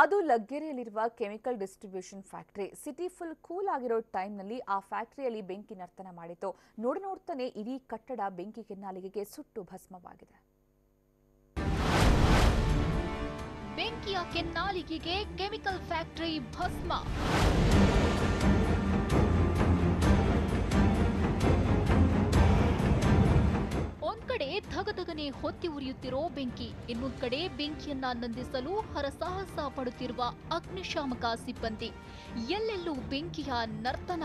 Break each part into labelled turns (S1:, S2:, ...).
S1: ಅದು ಲಗ್ಗೆರೆಯಲ್ಲಿರುವ chemical distribution factory. City full cool ಆಗಿರೋ ಟೈಮ್ನಲ್ಲಿ ಆ ಫ್ಯಾಕ್ಟರಿಯಲ್ಲಿ ಬೆಂಕಿ ನರ್ತನ ಮಾಡಿತು. ನೋಡ್ತಾನೆ ಇಡೀ ಕಟ್ಟಡ ಬೆಂಕಿ ಕೆನ್ನಾಲಿಗೆಗೆ ಸುಟ್ಟು ಭಸ್ಮವಾಗಿದೆ.
S2: ಬೆಂಕಿಯ ಕೆನ್ನಾಲಿಗೆಗೆ ಕೆಮಿಕಲ್ ಫ್ಯಾಕ್ಟರಿ ಭಸ್ಮ. ಒಂದ್ ಕಡೆ ಧಗಧಗನೆ ಹೊತ್ತಿ ಉರಿಯುತ್ತಿರೋ ಬೆಂಕಿ, ಇನ್ನೊಂದ್ ಕಡೆ ಬೆಂಕಿಯನ್ನ ನಂದಿಸಲು ಹರಸಾಹಸ ಪಡುತ್ತಿರುವ ಅಗ್ನಿಶಾಮಕ ಸಿಬ್ಬಂದಿ. ಎಲ್ಲೆಲ್ಲೂ ಬೆಂಕಿಯ ನರ್ತನ.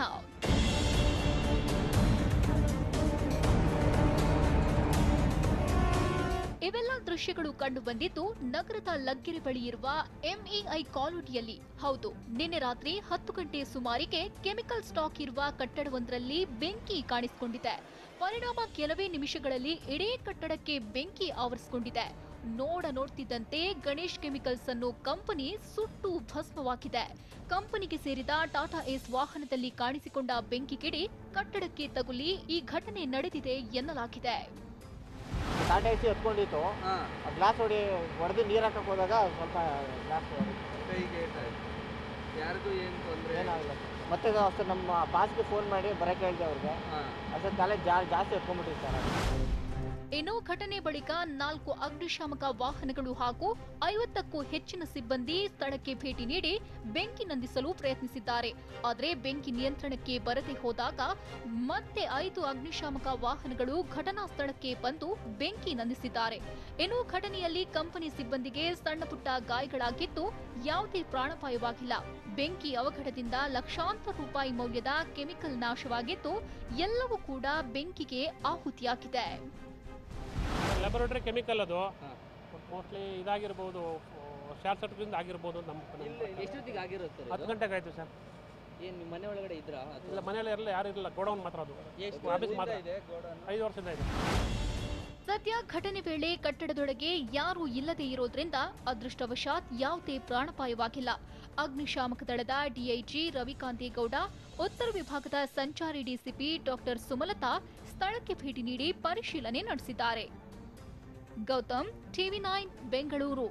S2: ಇವೆಲ್ಲ ದೃಶ್ಯಗಳು ಕಂಡು ಬಂದಿದ್ದು ನಗರದ ಲಗ್ಗೆರೆ ಬಳಿ ಇರುವ ಎಂಇಐ ಕಾಲೋನಿಯಲ್ಲಿ. ಹೌದು, ನಿನ್ನೆ ರಾತ್ರಿ 10 ಗಂಟೆ ಸುಮಾರಿಗೆ ಕೆಮಿಕಲ್ ಸ್ಟಾಕ್ ಇರುವ ಕಟ್ಟಡವೊಂದರಲ್ಲಿ ಬೆಂಕಿ ಕಾಣಿಸಿಕೊಂಡಿದೆ. ಪರಿಣಾಮ ಕೆಲವೇ ನಿಮಿಷಗಳಲ್ಲಿ ಇಡೀ ಕಟ್ಟಡಕ್ಕೆ ಬೆಂಕಿ ಆವರಿಸಿಕೊಂಡಿದೆ. ನೋಡ್ತಿದ್ದಂತೆ ಗಣೇಶ್ ಕೆಮಿಕಲ್ಸ್ ಅನ್ನೋ ಕಂಪನಿ ಸುಟ್ಟು ಭಸ್ಮವಾಗಿದೆ. ಕಂಪನಿಗೆ ಸೇರಿದ ಟಾಟಾ ಏಸ್ ವಾಹನದಲ್ಲಿ ಕಾಣಿಸಿಕೊಂಡ ಬೆಂಕಿ ಕಿಡಿ ಕಟ್ಟಡಕ್ಕೆ ತಗುಲಿ ಈ ಘಟನೆ ನಡೆದಿದೆ ಎನ್ನಲಾಗಿದೆ.
S3: ಟಾಟಾ ಏಸಿ ಹತ್ಕೊಂಡಿತ್ತು. ಗ್ಲಾಸ್ ಹೊಡೆದು ನೀರು ಹಾಕಕ್ಕೆ ಹೋದಾಗ ಸ್ವಲ್ಪ ಗ್ಲಾಸ್
S4: ಕೈಗೆ ಯಾರಿಗೂ ಏನು ತೊಂದರೆ
S3: ಏನಾಗಲ್ಲ. ಮತ್ತೆ ಅಷ್ಟು ನಮ್ಮ ಬಾಸ್ಗೆ ಫೋನ್ ಮಾಡಿ ಬರೋಕ್ಕೆ ಹೇಳಿದೆ ಅವ್ರಿಗೆ. ಅಷ್ಟೊಂದು ತಲೆ ಜಾಸ್ತಿ ಹತ್ಕೊಂಡ್ಬಿಟ್ಟಿರ್ತಾರೆ.
S2: ಇನ್ನು ಘಟನೆ ಬಳಿಕ 4 ಅಗ್ನಿಶಾಮಕ ವಾಹನಗಳು ಹಾಗೂ 50ಕ್ಕೂ ಹೆಚ್ಚಿನ ಸಿಬ್ಬಂದಿ ಸ್ಥಳಕ್ಕೆ ಭೇಟಿ ನೀಡಿ ಬೆಂಕಿ ನಂದಿಸಲು ಪ್ರಯತ್ನಿಸಿದ್ದಾರೆ. ಆದರೆ ಬೆಂಕಿ ನಿಯಂತ್ರಣಕ್ಕೆ ಬರದೆ ಹೋದಾಗ ಮತ್ತೆ 5 ಅಗ್ನಿಶಾಮಕ ವಾಹನಗಳು ಘಟನಾ ಸ್ಥಳಕ್ಕೆ ಬಂದು ಬೆಂಕಿ ನಂದಿಸಿದ್ದಾರೆ. ಇನ್ನು ಘಟನೆಯಲ್ಲಿ ಕಂಪನಿ ಸಿಬ್ಬಂದಿಗೆ ಸಣ್ಣ ಪುಟ್ಟ ಗಾಯಗಳಾಗಿದ್ದು ಯಾವುದೇ ಪ್ರಾಣಾಪಾಯವಾಗಿಲ್ಲ. ಬೆಂಕಿ ಅವಘಡದಿಂದ ಲಕ್ಷಾಂತರ ರೂಪಾಯಿ ಮೌಲ್ಯದ ಕೆಮಿಕಲ್ ನಾಶವಾಗಿದ್ದು ಎಲ್ಲವೂ ಕೂಡ ಬೆಂಕಿಗೆ ಆಹುತಿಯಾಗಿದೆ.
S5: ಲ್ಯಾಬೊರೇಟರಿ ಕೆಮಿಕಲ್ ಅದು ಮೋಸ್ಟ್ಲಿ ಇದಾಗಿರ್ಬೋದು, ಶಾರ್ಟ್ ಸರ್ಕ್ಯೂಟ್ ಆಗಿರ್ಬೋದು.
S4: ಎಷ್ಟೊತ್ತಿಗೆ ಆಗಿರುತ್ತೆ?
S5: 10 ಗಂಟೆಗೆ ಆಯ್ತು ಸರ್.
S4: ಏನು ನಿಮ್ಮ ಮನೆ ಒಳಗಡೆ ಇದ್ರಾ?
S5: ಇಲ್ಲ, ಮನೆಯಲ್ಲಿ ಇರಲ್ಲ, ಯಾರು ಇರಲ್ಲ. ಗೋಡೌನ್ ಮಾತ್ರ ಅದು, ಆಫೀಸ್ ಮಾತ್ರ. 5 ವರ್ಷದಿಂದ ಇದೆ.
S2: ಸದ್ಯ ಘಟನೆ ವೇಳೆ ಕಟ್ಟಡದೊಳಗೆ ಯಾರೂ ಇಲ್ಲದೆ ಇರೋದ್ರಿಂದ ಅದೃಷ್ಟವಶಾತ್ ಯಾವುದೇ ಪ್ರಾಣಾಪಾಯವಾಗಿಲ್ಲ. ಅಗ್ನಿಶಾಮಕ ದಳದ ಡಿಐಜಿ ರವಿಕಾಂತೇಗೌಡ, ಉತ್ತರ ವಿಭಾಗದ ಸಂಚಾರಿ ಡಿಸಿಪಿ ಡಾಕ್ಟರ್ ಸುಮಲತಾ ಸ್ಥಳಕ್ಕೆ ಭೇಟಿ ನೀಡಿ ಪರಿಶೀಲನೆ ನಡೆಸಿದ್ದಾರೆ. ಗೌತಮ್, ಟಿವಿ9 ಬೆಂಗಳೂರು.